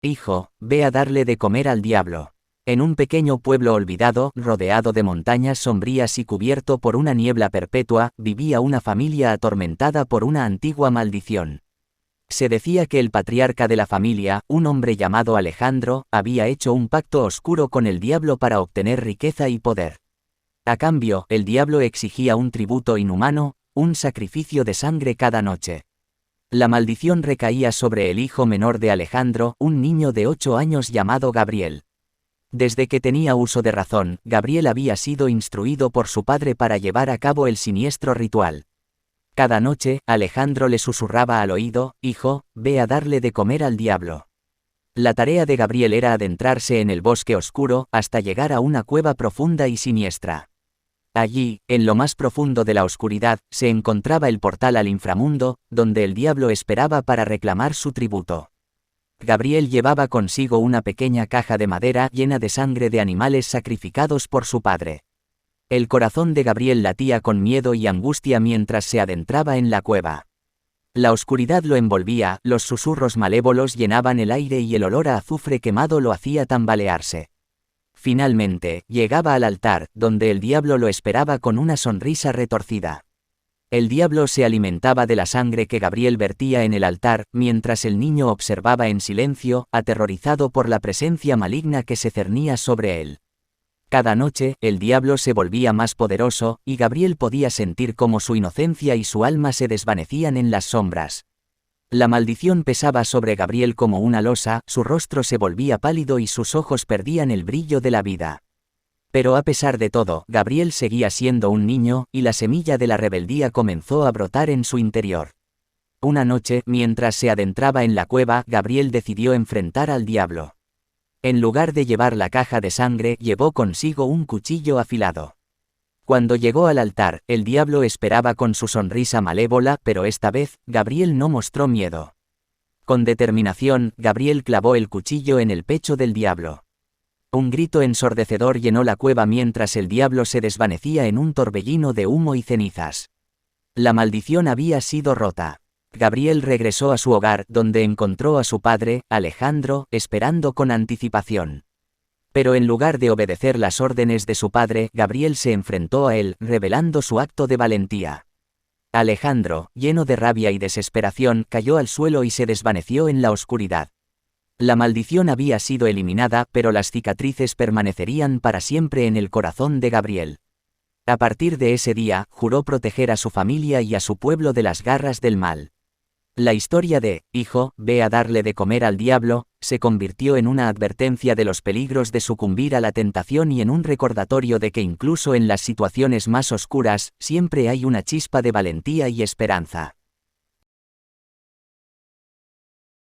Hijo, ve a darle de comer al diablo. En un pequeño pueblo olvidado, rodeado de montañas sombrías y cubierto por una niebla perpetua, vivía una familia atormentada por una antigua maldición. Se decía que el patriarca de la familia, un hombre llamado Alejandro, había hecho un pacto oscuro con el diablo para obtener riqueza y poder. A cambio, el diablo exigía un tributo inhumano, un sacrificio de sangre cada noche. La maldición recaía sobre el hijo menor de Alejandro, un niño de 8 años llamado Gabriel. Desde que tenía uso de razón, Gabriel había sido instruido por su padre para llevar a cabo el siniestro ritual. Cada noche, Alejandro le susurraba al oído: «Hijo, ve a darle de comer al diablo». La tarea de Gabriel era adentrarse en el bosque oscuro, hasta llegar a una cueva profunda y siniestra. Allí, en lo más profundo de la oscuridad, se encontraba el portal al inframundo, donde el diablo esperaba para reclamar su tributo. Gabriel llevaba consigo una pequeña caja de madera llena de sangre de animales sacrificados por su padre. El corazón de Gabriel latía con miedo y angustia mientras se adentraba en la cueva. La oscuridad lo envolvía, los susurros malévolos llenaban el aire y el olor a azufre quemado lo hacía tambalearse. Finalmente, llegaba al altar, donde el diablo lo esperaba con una sonrisa retorcida. El diablo se alimentaba de la sangre que Gabriel vertía en el altar, mientras el niño observaba en silencio, aterrorizado por la presencia maligna que se cernía sobre él. Cada noche, el diablo se volvía más poderoso, y Gabriel podía sentir cómo su inocencia y su alma se desvanecían en las sombras. La maldición pesaba sobre Gabriel como una losa, su rostro se volvía pálido y sus ojos perdían el brillo de la vida. Pero a pesar de todo, Gabriel seguía siendo un niño, y la semilla de la rebeldía comenzó a brotar en su interior. Una noche, mientras se adentraba en la cueva, Gabriel decidió enfrentar al diablo. En lugar de llevar la caja de sangre, llevó consigo un cuchillo afilado. Cuando llegó al altar, el diablo esperaba con su sonrisa malévola, pero esta vez, Gabriel no mostró miedo. Con determinación, Gabriel clavó el cuchillo en el pecho del diablo. Un grito ensordecedor llenó la cueva mientras el diablo se desvanecía en un torbellino de humo y cenizas. La maldición había sido rota. Gabriel regresó a su hogar, donde encontró a su padre, Alejandro, esperando con anticipación. Pero en lugar de obedecer las órdenes de su padre, Gabriel se enfrentó a él, revelando su acto de valentía. Alejandro, lleno de rabia y desesperación, cayó al suelo y se desvaneció en la oscuridad. La maldición había sido eliminada, pero las cicatrices permanecerían para siempre en el corazón de Gabriel. A partir de ese día, juró proteger a su familia y a su pueblo de las garras del mal. La historia de «Hijo, ve a darle de comer al diablo» se convirtió en una advertencia de los peligros de sucumbir a la tentación y en un recordatorio de que incluso en las situaciones más oscuras, siempre hay una chispa de valentía y esperanza.